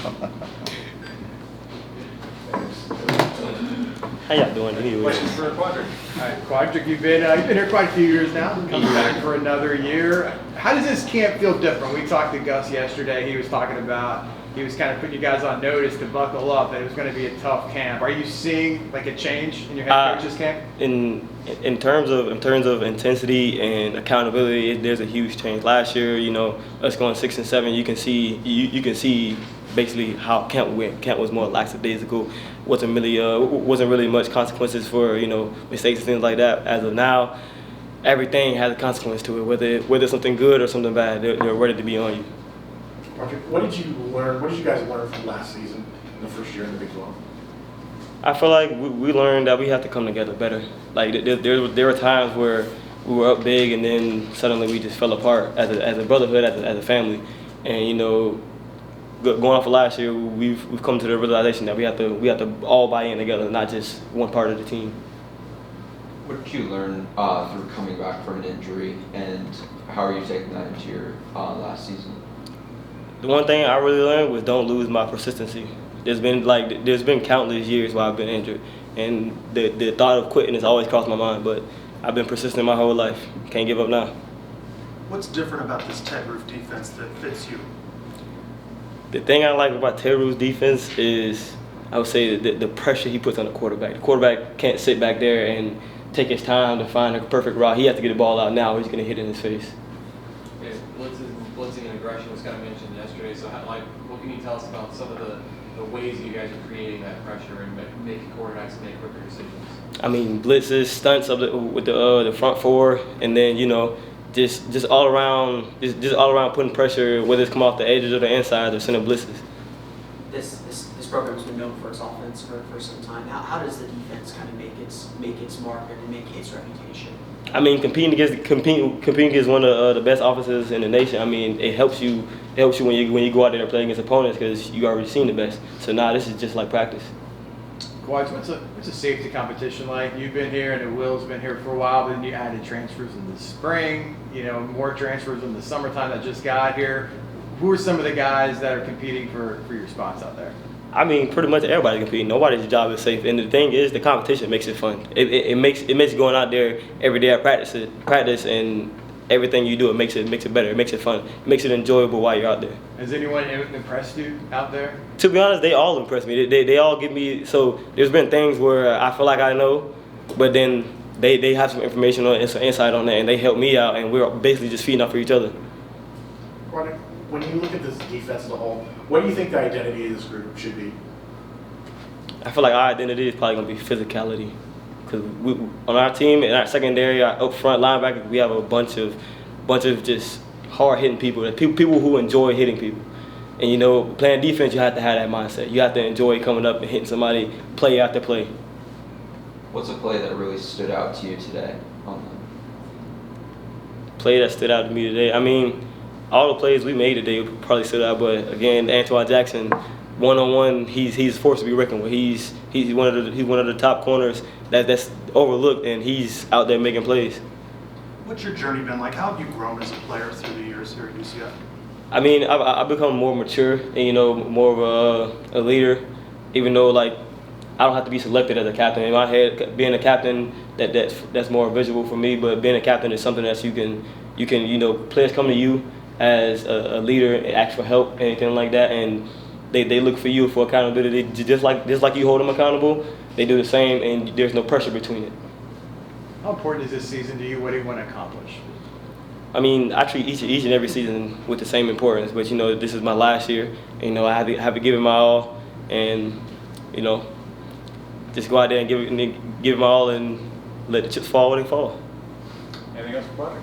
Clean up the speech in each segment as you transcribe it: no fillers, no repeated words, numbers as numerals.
How y'all doing anyway? Questions for Quadric? All right, Quadric, you've been here quite a few years now, coming back for another year. How does this camp feel different? We talked to Gus yesterday. He was talking about, he was kind of putting you guys on notice to buckle up, that it was going to be a tough camp. Are you seeing like a change in your head coach's camp? In terms of intensity and accountability, there's a huge change. Last year, us going 6 and 7, you can see basically how camp went. Camp was more lackadaisical. Wasn't really much consequences for mistakes and things like that. As of now, everything has a consequence to it. Whether something good or something bad, they're ready to be on you. What did you learn? What did you guys learn from last season, the first year in the Big 12? I feel like we learned that we have to come together better. Like there were times where we were up big and then suddenly we just fell apart as a brotherhood, as a family, and going off of last year, we've come to the realization that we have to all buy in together, not just one part of the team. What did you learn through coming back from an injury, and how are you taking that into your last season? The one thing I really learned was don't lose my persistency. There's been countless years where I've been injured, and the thought of quitting has always crossed my mind. But I've been persistent my whole life. Can't give up now. What's different about this Ted Roof defense that fits you? The thing I like about Ted Roof's defense is, I would say, the pressure he puts on the quarterback. The quarterback can't sit back there and take his time to find a perfect route. He has to get the ball out now or he's going to hit it in his face. Okay, blitzing and aggression was kind of mentioned yesterday. So, what can you tell us about some of the ways you guys are creating that pressure and making quarterbacks make quicker decisions? I mean, blitzes, stunts with the front four, and then just all around putting pressure, whether it's come off the edges or the inside or sending blitzes. This program's been known for its offense for some time. How does the defense kind of make its mark and make its reputation? I mean, competing against one of the best offenses in the nation. I mean, it helps you when you go out there and play against opponents because you already seen the best. So now this is just like practice. Quads, what's a safety competition like? You've been here and Will's been here for a while, but then you added transfers in the spring, more transfers in the summertime that just got here. Who are some of the guys that are competing for your spots out there? I mean, pretty much everybody's competing. Nobody's job is safe. And the thing is, the competition makes it fun. It makes going out there every day at practice and everything you do, it makes it better. It makes it fun. It makes it enjoyable while you're out there. Has anyone impressed you out there? To be honest, they all impress me. They all give me, so there's been things where I feel like I know, but then they have some information and some insight on that, and they help me out, and we're basically just feeding off for each other. When you look at this defense as a whole, what do you think the identity of this group should be? I feel like our identity is probably going to be physicality. Because on our team, in our secondary, our up front linebackers, we have a bunch of just hard-hitting people, people who enjoy hitting people. And, playing defense, you have to have that mindset. You have to enjoy coming up and hitting somebody play after play. What's a play that really stood out to you today? Play that stood out to me today? I mean, all the plays we made today probably stood out, but again, Antoine Jackson, one-on-one, he's forced to be reckoned with. He's one of the top corners that's overlooked, and he's out there making plays. What's your journey been like? How have you grown as a player through the years here at UCF? I mean, I've become more mature and more of a leader, even though I don't have to be selected as a captain. In my head, being a captain that's more visual for me, but being a captain is something that you can players come to you as a leader and ask for help, anything like that, and they look for you for accountability. Just like you hold them accountable, they do the same, and there's no pressure between it. How important is this season to you? What do you want to accomplish? I mean, I treat each and every season with the same importance, but this is my last year, and I have to give it my all, and just go out there and give it my all and let the chips fall where they fall. Anything else for Quadric?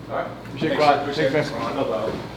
All right. Appreciate it.